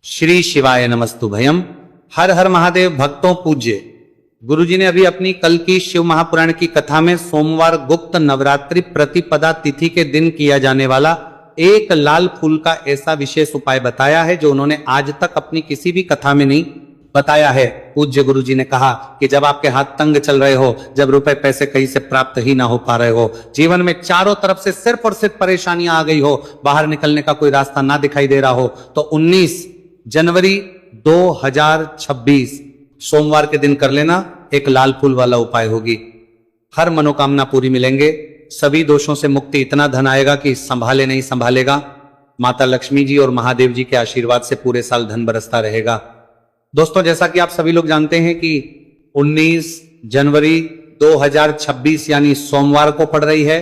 श्री शिवाय नमस्तुभयम। हर हर महादेव भक्तों पूज्य। गुरुजी ने अभी अपनी कल की शिव महापुराण की कथा में सोमवार गुप्त नवरात्रि प्रतिपदा तिथि के दिन किया जाने वाला एक लाल फूल का ऐसा विशेष उपाय बताया है जो उन्होंने आज तक अपनी किसी भी कथा में नहीं बताया है। पूज्य गुरुजी ने कहा कि जब आपके हाथ तंग चल रहे हो, जब रुपए पैसे कहीं से प्राप्त ही ना हो पा रहे हो, जीवन में चारों तरफ से सिर्फ और सिर्फ परेशानियां आ गई हो, बाहर निकलने का कोई रास्ता ना दिखाई दे रहा हो, तो 19 जनवरी 2026 सोमवार के दिन कर लेना। एक लाल फूल वाला उपाय होगी, हर मनोकामना पूरी मिलेंगे, सभी दोषों से मुक्ति, इतना धन आएगा कि संभाले नहीं संभालेगा। माता लक्ष्मी जी और महादेव जी के आशीर्वाद से पूरे साल धन बरसता रहेगा। दोस्तों, जैसा कि आप सभी लोग जानते हैं कि 19 जनवरी 2026 यानी सोमवार को पड़ रही है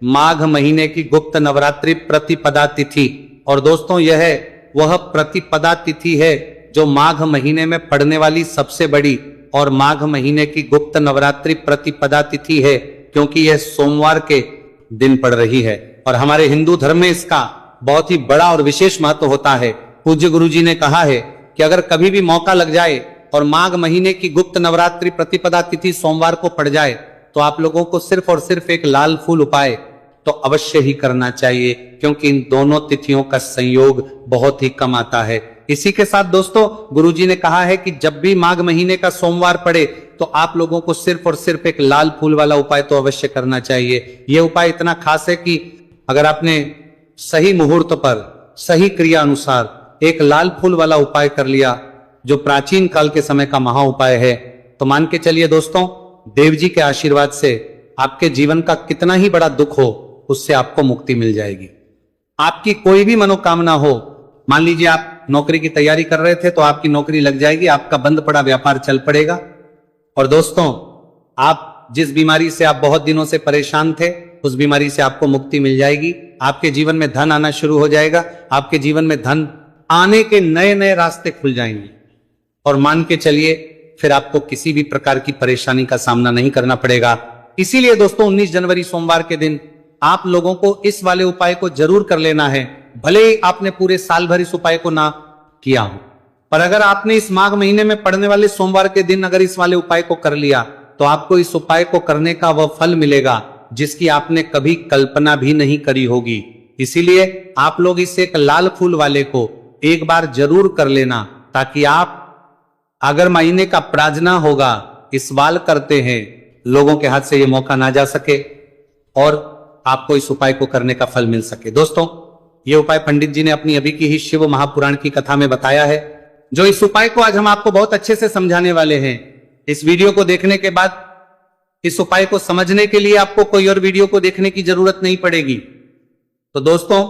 माघ महीने की गुप्त नवरात्रि प्रतिपदा तिथि। और दोस्तों, यह वह प्रतिपदा तिथि है जो माघ महीने में पड़ने वाली सबसे बड़ी और माघ महीने की गुप्त नवरात्रि प्रतिपदा तिथि है, क्योंकि यह सोमवार के दिन पड़ रही है और हमारे हिंदू धर्म में इसका बहुत ही बड़ा और विशेष महत्व होता है। पूज्य गुरुजी ने कहा है कि अगर कभी भी मौका लग जाए और माघ महीने की गुप्त नवरात्रि प्रतिपदा तिथि सोमवार को पड़ जाए तो आप लोगों को सिर्फ और सिर्फ एक लाल फूल उपाय तो अवश्य ही करना चाहिए, क्योंकि इन दोनों तिथियों का संयोग बहुत ही कम आता है। इसी के साथ दोस्तों, गुरुजी ने कहा है कि जब भी माघ महीने का सोमवार पड़े तो आप लोगों को सिर्फ और सिर्फ एक लाल फूल वाला उपाय तो अवश्य करना चाहिए। यह उपाय इतना खास है कि अगर आपने सही मुहूर्त पर सही क्रिया अनुसार एक लाल फूल वाला उपाय कर लिया, जो प्राचीन काल के समय का महा उपाय है, तो मान के चलिए दोस्तों, देव जी के आशीर्वाद से आपके जीवन का कितना ही बड़ा दुख हो, उससे आपको मुक्ति मिल जाएगी। आपकी कोई भी मनोकामना हो, मान लीजिए आप नौकरी की तैयारी कर रहे थे तो आपकी नौकरी लग जाएगी, आपका बंद पड़ा व्यापार चल पड़ेगा। और दोस्तों, आप जिस बीमारी से आप बहुत दिनों से परेशान थे, उस बीमारी से आपको मुक्ति मिल जाएगी। आपके जीवन में धन आना शुरू हो जाएगा, आपके जीवन में धन आने के नए नए रास्ते खुल जाएंगे और मान के चलिए फिर आपको किसी भी प्रकार की परेशानी का सामना नहीं करना पड़ेगा। इसीलिए दोस्तों, 19 जनवरी सोमवार के दिन आप लोगों को इस वाले उपाय को जरूर कर लेना है। भले ही आपने पूरे साल भर इस उपाय को ना किया हो, पर अगर आपने इस माघ महीने में पड़ने वाले सोमवार के दिन अगर इस वाले उपाय को कर लिया तो आपको इस उपाय को करने का वह फल मिलेगा जिसकी आपने कभी कल्पना भी नहीं करी होगी। इसीलिए आप लोग इस एक लाल फूल वाले को एक बार जरूर कर लेना, ताकि आप अगर महीने का प्रार्थना होगा, इस बाल करते हैं, लोगों के हाथ से यह मौका ना जा सके और आपको इस उपाय को करने का फल मिल सके। दोस्तों, ये उपाय पंडित जी ने अपनी अभी की ही शिव महापुराण की कथा में बताया है, जो इस उपाय को आज हम आपको बहुत अच्छे से समझाने वाले हैं। इस वीडियो को देखने के बाद इस उपाय को समझने के लिए आपको कोई और वीडियो को देखने की जरूरत नहीं पड़ेगी। तो दोस्तों,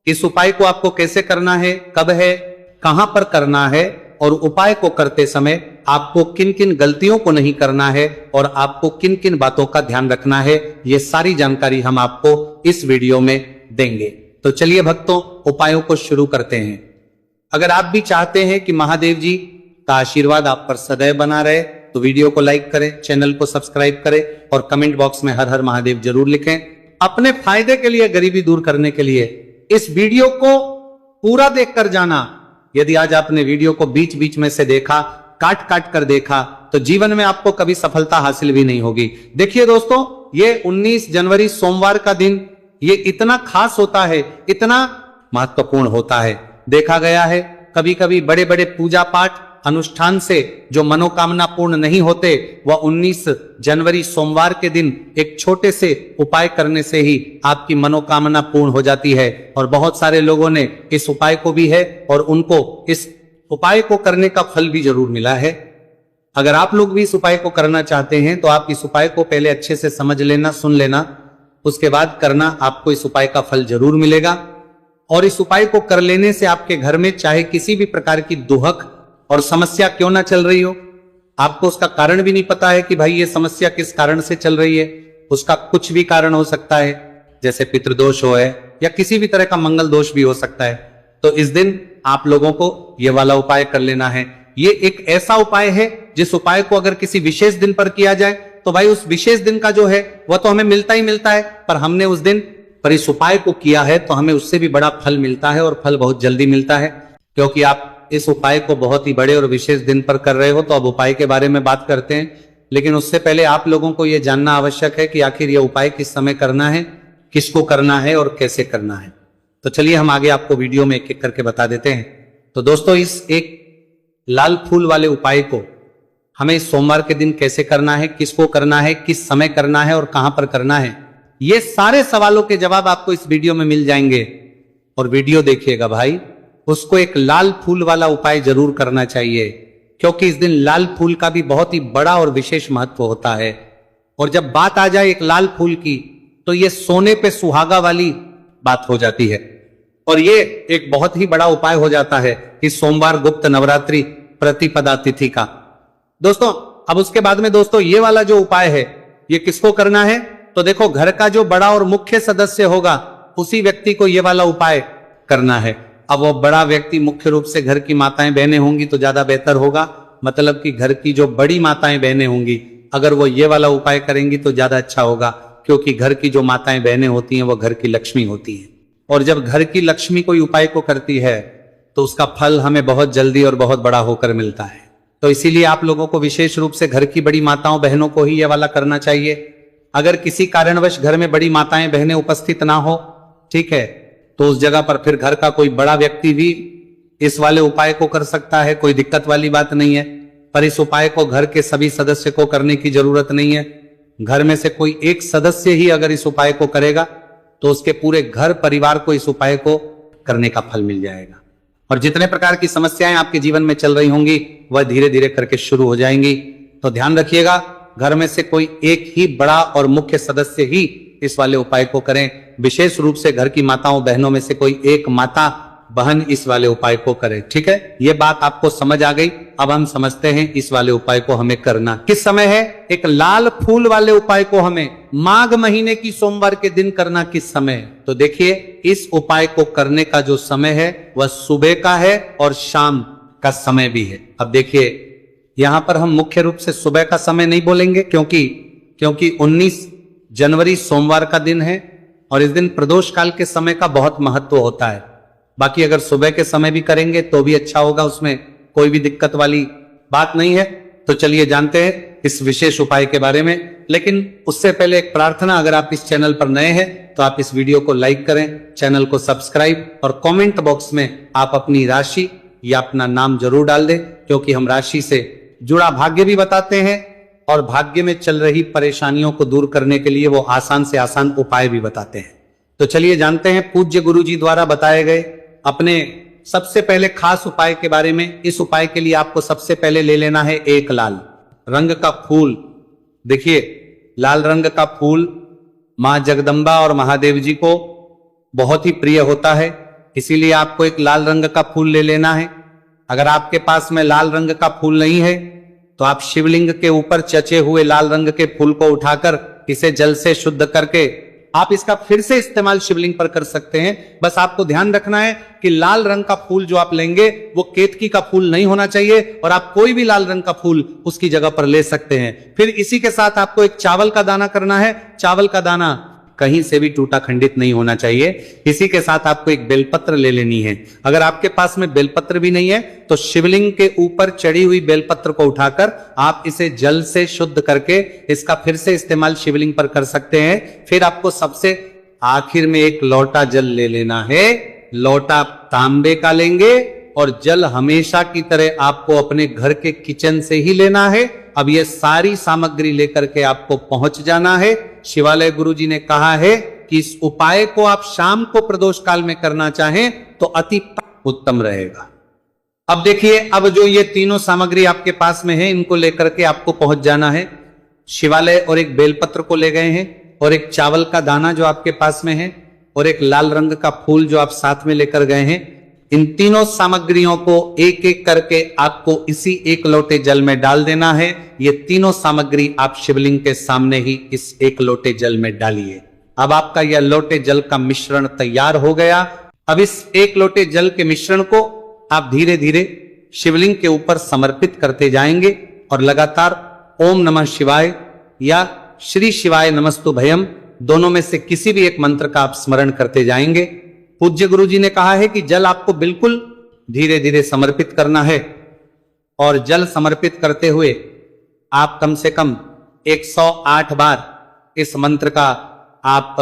इस उपाय को आपको कैसे करना है, कब है, कहां पर करना है और उपाय को करते समय आपको किन किन गलतियों को नहीं करना है और आपको किन किन बातों का ध्यान रखना है, ये सारी जानकारी हम आपको इस वीडियो में देंगे। तो चलिए भक्तों, उपायों को शुरू करते हैं। अगर आप भी चाहते हैं कि महादेव जी का आशीर्वाद आप पर सदैव बना रहे तो वीडियो को लाइक करें, चैनल को सब्सक्राइब करें और कमेंट बॉक्स में हर हर महादेव जरूर लिखें। अपने फायदे के लिए, गरीबी दूर करने के लिए इस वीडियो को पूरा देखकर जाना। यदि आज आपने वीडियो को बीच बीच में से देखा, काट काट कर देखा, तो जीवन में आपको कभी सफलता हासिल भी नहीं होगी। देखिए दोस्तों, ये 19 जनवरी सोमवार का दिन ये इतना खास होता है, इतना महत्वपूर्ण होता है। देखा गया है कभी कभी बड़े बड़े पूजा पाठ अनुष्ठान से जो मनोकामना पूर्ण नहीं होते, वह 19 जनवरी सोमवार के दिन एक छोटे से उपाय करने से ही आपकी मनोकामना पूर्ण हो जाती है। और बहुत सारे लोगों ने इस उपाय को भी है और उनको इस उपाय को करने का फल भी जरूर मिला है। अगर आप लोग भी इस उपाय को करना चाहते हैं तो आप इस उपाय को पहले अच्छे से समझ लेना, सुन लेना, उसके बाद करना, आपको इस उपाय का फल जरूर मिलेगा। और इस उपाय को कर लेने से आपके घर में चाहे किसी भी प्रकार की दुहक और समस्या क्यों ना चल रही हो, आपको उसका कारण भी नहीं पता है कि भाई ये समस्या किस कारण से चल रही है, उसका कुछ भी कारण हो सकता है, जैसे पितृदोष हो है या किसी भी तरह का मंगल दोष भी हो सकता है, तो इस दिन आप लोगों को ये वाला उपाय कर लेना है। ये एक ऐसा उपाय है जिस उपाय को अगर किसी विशेष दिन पर किया जाए तो भाई उस विशेष दिन का जो है वह तो हमें मिलता ही मिलता है, पर हमने उस दिन पर इस उपाय को किया है तो हमें उससे भी बड़ा फल मिलता है और फल बहुत जल्दी मिलता है। क्योंकि आप इस उपाय को बहुत ही बड़े और विशेष दिन पर कर रहे हो, तो अब उपाय के बारे में बात करते हैं। लेकिन उससे पहले आप लोगों को यह जानना आवश्यक है कि आखिर यह उपाय किस समय करना है, किसको करना है और कैसे करना है। तो चलिए हम आगे आपको वीडियो में एक एक करके बता देते हैं। तो दोस्तों, इस एक लाल फूल वाले उपाय को हमें इस सोमवार के दिन कैसे करना है, किसको करना है, किस समय करना है और कहां पर करना है, ये सारे सवालों के जवाब आपको इस वीडियो में मिल जाएंगे। और वीडियो देखिएगा भाई, उसको एक लाल फूल वाला उपाय जरूर करना चाहिए, क्योंकि इस दिन लाल फूल का भी बहुत ही बड़ा और विशेष महत्व होता है। और जब बात आ जाए एक लाल फूल की, तो ये सोने पे सुहागा वाली बात हो जाती है और ये एक बहुत ही बड़ा उपाय हो जाता है इस सोमवार गुप्त नवरात्रि प्रतिपदा तिथि का। दोस्तों, अब उसके बाद में दोस्तों ये वाला जो उपाय है, ये किसको करना है? तो देखो, घर का जो बड़ा और मुख्य सदस्य होगा उसी व्यक्ति को ये वाला उपाय करना है। अब वो बड़ा व्यक्ति मुख्य रूप से घर की माताएं बहनें होंगी तो ज्यादा बेहतर होगा, मतलब कि घर की जो बड़ी माताएं बहनें होंगी, अगर वो ये वाला उपाय करेंगी तो ज्यादा अच्छा होगा, क्योंकि घर की जो माताएं बहनें होती हैं वो घर की लक्ष्मी होती हैं। और जब घर की लक्ष्मी कोई उपाय को करती है तो उसका फल हमें बहुत जल्दी और बहुत बड़ा होकर मिलता है। तो इसीलिए आप लोगों को विशेष रूप से घर की बड़ी माताओं बहनों को ही यह वाला करना चाहिए। अगर किसी कारणवश घर में बड़ी माताएं बहनें उपस्थित ना हो, ठीक है, तो उस जगह पर फिर घर का कोई बड़ा व्यक्ति भी इस वाले उपाय को कर सकता है, कोई दिक्कत वाली बात नहीं है। पर इस उपाय को घर के सभी सदस्य को करने की जरूरत नहीं है। घर में से कोई एक सदस्य ही अगर इस उपाय को करेगा तो उसके पूरे घर परिवार को इस उपाय को करने का फल मिल जाएगा। और जितने प्रकार की समस्याएं आपके जीवन में चल रही होंगी वह धीरे धीरे करके शुरू हो जाएंगी। तो ध्यान रखिएगा, घर में से कोई एक ही बड़ा और मुख्य सदस्य ही इस वाले उपाय को करें। विशेष रूप से घर की माताओं बहनों में से कोई एक माता बहन इस वाले उपाय को करे। ठीक है, ये बात आपको समझ आ गई। अब हम समझते हैं इस वाले उपाय को हमें करना किस समय है। एक लाल फूल वाले उपाय को हमें माघ महीने की सोमवार के दिन करना किस समय। तो देखिए, इस उपाय को करने का जो समय है वह सुबह का है और शाम का समय भी है। अब देखिए, यहां पर हम मुख्य रूप से सुबह का समय नहीं बोलेंगे, क्योंकि 19 जनवरी सोमवार का दिन है और इस दिन प्रदोष काल के समय का बहुत महत्व होता है। बाकी अगर सुबह के समय भी करेंगे तो भी अच्छा होगा, उसमें कोई भी दिक्कत वाली बात नहीं है। तो चलिए जानते हैं इस विशेष उपाय के बारे में। लेकिन उससे पहले एक प्रार्थना, अगर आप इस चैनल पर नए हैं तो आप इस वीडियो को लाइक करें, चैनल को सब्सक्राइब और कमेंट बॉक्स में आप अपनी राशि या अपना नाम जरूर डाल दें, क्योंकि हम राशि से जुड़ा भाग्य भी बताते हैं और भाग्य में चल रही परेशानियों को दूर करने के लिए वो आसान से आसान उपाय भी बताते हैं। तो चलिए जानते हैं पूज्य गुरु जी द्वारा बताए गए अपने सबसे पहले खास उपाय के बारे में। इस उपाय के लिए आपको सबसे पहले ले लेना है एक लाल रंग का फूल। देखिए, लाल रंग का फूल मां जगदम्बा और महादेव जी को बहुत ही प्रिय होता है, इसीलिए आपको एक लाल रंग का फूल ले लेना है। अगर आपके पास में लाल रंग का फूल नहीं है तो आप शिवलिंग के ऊपर चचे हुए लाल रंग के फूल को उठाकर इसे जल से शुद्ध करके आप इसका फिर से इस्तेमाल शिवलिंग पर कर सकते हैं। बस आपको ध्यान रखना है कि लाल रंग का फूल जो आप लेंगे वो केतकी का फूल नहीं होना चाहिए, और आप कोई भी लाल रंग का फूल उसकी जगह पर ले सकते हैं। फिर इसी के साथ आपको एक चावल का दाना करना है। चावल का दाना कहीं से भी टूटा खंडित नहीं होना चाहिए। इसी के साथ आपको एक बेलपत्र ले लेनी है। अगर आपके पास में बेलपत्र भी नहीं है तो शिवलिंग के ऊपर चढ़ी हुई बेलपत्र को उठाकर आप इसे जल से शुद्ध करके इसका फिर से इस्तेमाल शिवलिंग पर कर सकते हैं। फिर आपको सबसे आखिर में एक लोटा जल ले लेना है। लोटा तांबे का लेंगे और जल हमेशा की तरह आपको अपने घर के किचन से ही लेना है। अब ये सारी सामग्री लेकर के आपको पहुंच जाना है। शिवालय गुरुजी ने कहा है कि इस उपाय को आप शाम को प्रदोष काल में करना चाहें तो अति उत्तम रहेगा। अब देखिए, अब जो ये तीनों सामग्री आपके पास में है, इनको लेकर के आपको पहुंच जाना है शिवालय। और एक बेलपत्र को ले गए हैं, और एक चावल का दाना जो आपके पास में है, और एक लाल रंग का फूल जो आप साथ में लेकर गए हैं। इन तीनों सामग्रियों को एक एक करके आपको इसी एक लोटे जल में डाल देना है। ये तीनों सामग्री आप शिवलिंग के सामने ही इस एक लोटे जल में डालिए। अब आपका यह लोटे जल का मिश्रण तैयार हो गया। अब इस एक लोटे जल के मिश्रण को आप धीरे धीरे शिवलिंग के ऊपर समर्पित करते जाएंगे और लगातार ओम नमः शिवाय या श्री शिवाय नमस्तुभयम दोनों में से किसी भी एक मंत्र का आप स्मरण करते जाएंगे। पूज्य गुरु जी ने कहा है कि जल आपको बिल्कुल धीरे धीरे समर्पित करना है। और जल समर्पित करते हुए आप कम से कम 108 बार इस मंत्र का आप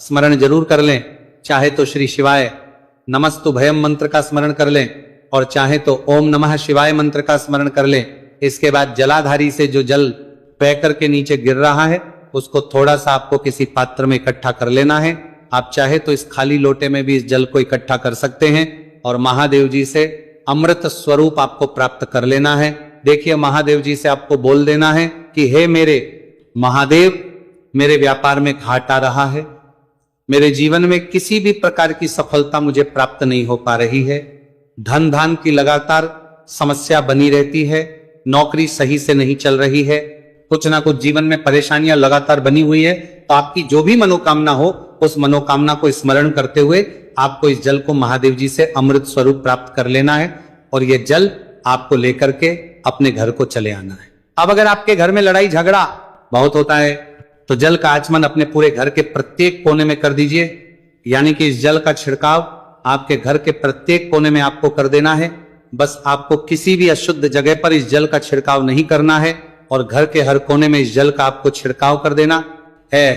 स्मरण जरूर कर लें। चाहे तो श्री शिवाय नमस्तुभयम मंत्र का स्मरण कर लें और चाहे तो ओम नमः शिवाय मंत्र का स्मरण कर लें। इसके बाद जलाधारी से जो जल बह करके नीचे गिर रहा है उसको थोड़ा सा आपको किसी पात्र में इकट्ठा कर लेना है। आप चाहे तो इस खाली लोटे में भी इस जल को इकट्ठा कर सकते हैं और महादेव जी से अमृत स्वरूप आपको प्राप्त कर लेना है। देखिए, महादेव जी से आपको बोल देना है कि हे मेरे महादेव, मेरे व्यापार में घाटा आ रहा है, मेरे जीवन में किसी भी प्रकार की सफलता मुझे प्राप्त नहीं हो पा रही है, धन धान की लगातार समस्या बनी रहती है, नौकरी सही से नहीं चल रही है, कुछ ना कुछ जीवन में परेशानियां लगातार बनी हुई है। तो आपकी जो भी मनोकामना हो उस मनोकामना को स्मरण करते हुए आपको इस जल को महादेव जी से अमृत स्वरूप प्राप्त कर लेना है और यह जल आपको लेकर के अपने घर को चले आना है। अब अगर आपके घर में लड़ाई झगड़ा बहुत होता है तो जल का आचमन अपने पूरे घर के प्रत्येक कोने में कर दीजिए। यानी कि इस जल का छिड़काव आपके घर के प्रत्येक कोने में आपको कर देना है। बस आपको किसी भी अशुद्ध जगह पर इस जल का छिड़काव नहीं करना है और घर के हर कोने में इस जल का आपको छिड़काव कर देना है।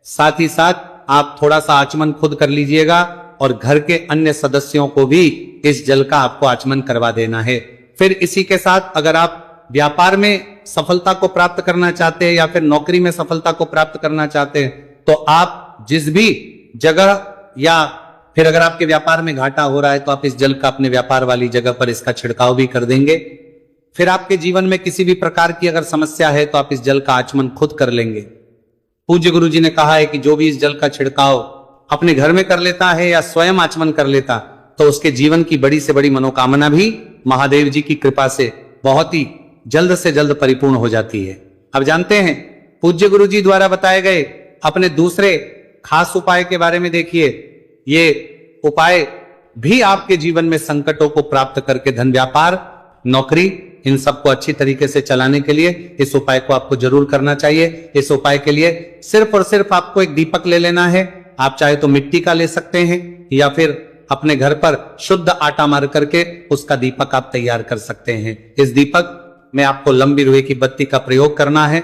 साथ ही साथ आप थोड़ा सा आचमन खुद कर लीजिएगा और घर के अन्य सदस्यों को भी इस जल का आपको आचमन करवा देना है। फिर इसी के साथ अगर आप व्यापार में सफलता को प्राप्त करना चाहते हैं या फिर नौकरी में सफलता को प्राप्त करना चाहते हैं तो आप जिस भी जगह या फिर अगर आपके व्यापार में घाटा हो रहा है तो आप इस जल का अपने व्यापार वाली जगह पर इसका छिड़काव भी कर देंगे। फिर आपके जीवन में किसी भी प्रकार की अगर समस्या है तो आप इस जल का आचमन खुद कर लेंगे। पूज्य गुरु जी ने कहा है कि जो भी इस जल का छिड़काव अपने घर में कर लेता है या स्वयं आचमन कर लेता तो उसके जीवन की बड़ी से बड़ी मनोकामना भी महादेव जी की कृपा से बहुत ही जल्द से जल्द परिपूर्ण हो जाती है। अब जानते हैं पूज्य गुरु जी द्वारा बताए गए अपने दूसरे खास उपाय के बारे में। देखिए, ये उपाय भी आपके जीवन में संकटों को प्राप्त करके धन, व्यापार, नौकरी, इन सबको अच्छी तरीके से चलाने के लिए इस उपाय को आपको जरूर करना चाहिए। इस उपाय के लिए सिर्फ और सिर्फ आपको एक दीपक ले लेना है। आप चाहे तो मिट्टी का ले सकते हैं या फिर अपने घर पर शुद्ध आटा मार करके उसका दीपक आप तैयार कर सकते हैं। इस दीपक में आपको लंबी रुई की बत्ती का प्रयोग करना है।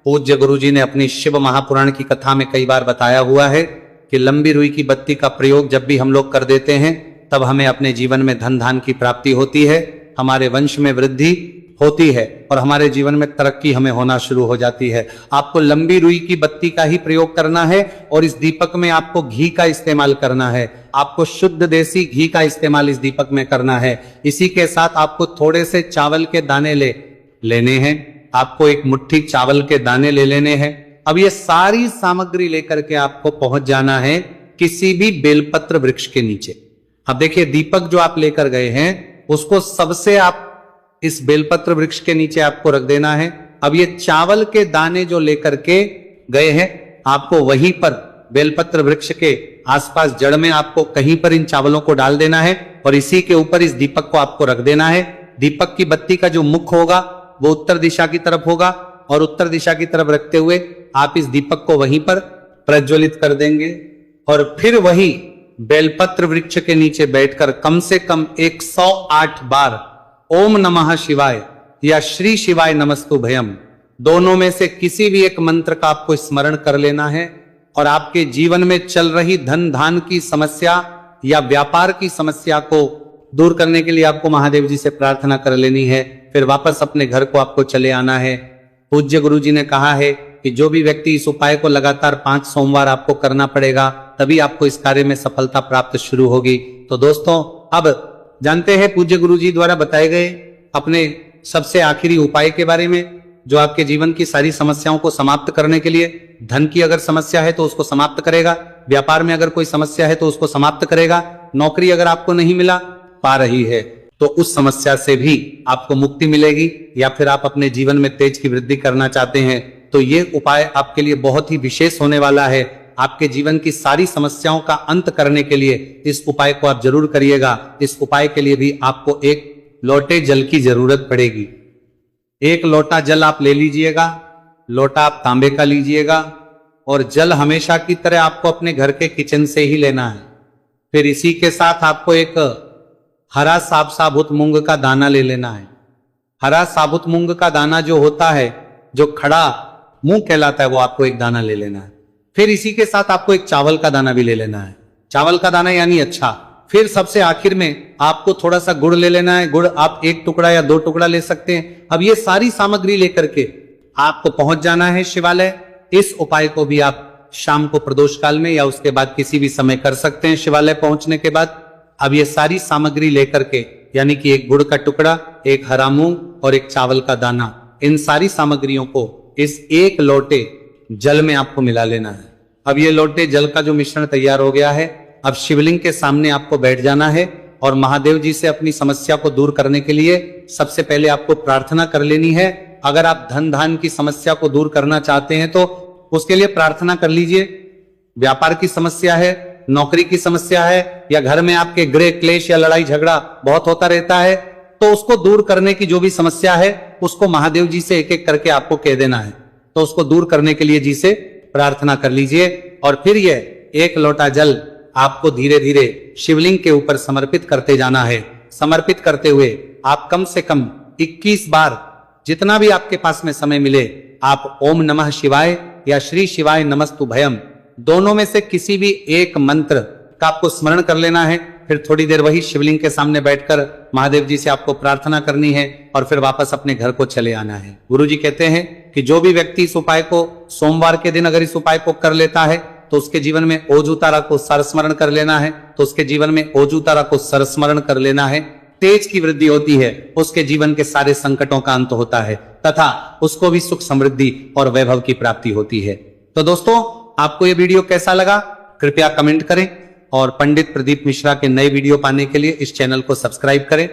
पूज्य गुरु जी ने अपनी शिव महापुराण की कथा में कई बार बताया हुआ है कि लंबी रुई की बत्ती का प्रयोग जब भी हम लोग कर देते हैं तब हमें अपने जीवन में धन धान की प्राप्ति होती है, हमारे वंश में वृद्धि होती है और हमारे जीवन में तरक्की हमें होना शुरू हो जाती है। आपको लंबी रुई की बत्ती का ही प्रयोग करना है और इस दीपक में आपको घी का इस्तेमाल करना है। आपको शुद्ध देसी घी का इस्तेमाल इस दीपक में करना है। इसी के साथ आपको थोड़े से चावल के दाने लेने हैं। आपको एक मुट्ठी चावल के दाने ले लेने हैं। अब ये सारी सामग्री लेकर के आपको पहुंच जाना है किसी भी बेलपत्र वृक्ष के नीचे। अब देखिए, दीपक जो आप लेकर गए हैं उसको सबसे आप इस बेलपत्र वृक्ष के नीचे आपको रख देना है। अब ये चावल के दाने जो लेकर के गए हैं आपको वहीं पर बेलपत्र वृक्ष के आसपास जड़ में आपको कहीं पर इन चावलों को डाल देना है और इसी के ऊपर इस दीपक को आपको रख देना है। दीपक की बत्ती का जो मुख होगा वो उत्तर दिशा की तरफ होगा और उत्तर दिशा की तरफ रखते हुए आप इस दीपक को वहीं पर प्रज्वलित कर देंगे और फिर वही बेलपत्र वृक्ष के नीचे बैठकर कम से कम 108 बार ओम नमः शिवाय या श्री शिवाय नमस्तुभयम दोनों में से किसी भी एक मंत्र का आपको स्मरण कर लेना है और आपके जीवन में चल रही धन धान की समस्या या व्यापार की समस्या को दूर करने के लिए आपको महादेव जी से प्रार्थना कर लेनी है। फिर वापस अपने घर को आपको चले आना है। पूज्य गुरु जी ने कहा है कि जो भी व्यक्ति इस उपाय को लगातार 5 सोमवार आपको करना पड़ेगा तभी आपको इस कार्य में सफलता प्राप्त शुरू होगी। तो दोस्तों, अब जानते हैं पूज्य गुरु जी द्वारा बताए गए अपने सबसे आखिरी उपाय के बारे में जो आपके जीवन की सारी समस्याओं को समाप्त करने के लिए, धन की अगर समस्या है तो उसको समाप्त करेगा, व्यापार में अगर कोई समस्या है तो उसको समाप्त करेगा, नौकरी अगर आपको नहीं मिला पा रही है तो उस समस्या से भी आपको मुक्ति मिलेगी, या फिर आप अपने जीवन में तेज की वृद्धि करना चाहते हैं तो ये उपाय आपके लिए बहुत ही विशेष होने वाला है। आपके जीवन की सारी समस्याओं का अंत करने के लिए इस उपाय को आप जरूर करिएगा। इस उपाय के लिए भी आपको एक लोटे जल की जरूरत पड़ेगी। एक लोटा जल आप ले लीजिएगा, लोटा आप तांबे का लीजिएगा और जल हमेशा की तरह आपको अपने घर के किचन से ही लेना है। फिर इसी के साथ आपको एक हरा साबुत मूंग का दाना ले लेना है। हरा साबुत मूंग का दाना जो होता है, जो खड़ा मूंग कहलाता है, वो आपको एक दाना ले लेना है। फिर इसी के साथ आपको एक चावल का दाना भी ले लेना है। चावल का दाना यानी अच्छा। फिर सबसे आखिर में आपको थोड़ा सा गुड़ ले लेना है। गुड़ आप 1 टुकड़ा या 2 टुकड़ा ले सकते हैं। अब ये सारी सामग्री लेकर के आपको पहुंच जाना है शिवालय। इस उपाय को भी आप शाम को प्रदोष काल में या उसके बाद किसी भी समय कर सकते हैं शिवालय पहुंचने के बाद। अब ये सारी सामग्री लेकर के, यानी कि एक गुड़ का टुकड़ा, एक हरा मूंग और एक चावल का दाना, इन सारी सामग्रियों को इस 1 लोटे जल में आपको मिला लेना है। अब ये लोटे जल का जो मिश्रण तैयार हो गया है, अब शिवलिंग के सामने आपको बैठ जाना है और महादेव जी से अपनी समस्या को दूर करने के लिए सबसे पहले आपको प्रार्थना कर लेनी है। अगर आप धन धान की समस्या को दूर करना चाहते हैं तो उसके लिए प्रार्थना कर लीजिए। व्यापार की समस्या है, नौकरी की समस्या है, या घर में आपके गृह क्लेश या लड़ाई झगड़ा बहुत होता रहता है, तो उसको दूर करने की जो भी समस्या है उसको महादेव जी से एक एक करके आपको कह देना है। तो उसको दूर करने के लिए जी से प्रार्थना कर लीजिए और फिर यह 1 लोटा जल आपको धीरे धीरे शिवलिंग के ऊपर समर्पित करते जाना है। समर्पित करते हुए आप कम से कम 21 बार, जितना भी आपके पास में समय मिले, आप ओम नमः शिवाय या श्री शिवाय नमस्तुभयम, दोनों में से किसी भी एक मंत्र का आपको स्मरण कर लेना है। फिर थोड़ी देर वही शिवलिंग के सामने बैठकर महादेव जी से आपको प्रार्थना करनी है और फिर वापस अपने घर को चले आना है। गुरुजी कहते हैं कि जो भी व्यक्ति इस उपाय को सोमवार के दिन अगर इस उपाय को कर लेता है तो उसके जीवन में ओजूतारा को सरस्मरण कर लेना है। तो उसके जीवन में ओजूतारा को सरस्मरण कर लेना है। तेज की वृद्धि होती है, उसके जीवन के सारे संकटों का अंत होता है तथा उसको भी सुख समृद्धि और वैभव की प्राप्ति होती है। तो दोस्तों, आपको ये वीडियो कैसा लगा कृपया कमेंट करें और पंडित प्रदीप मिश्रा के नए वीडियो पाने के लिए इस चैनल को सब्सक्राइब करें।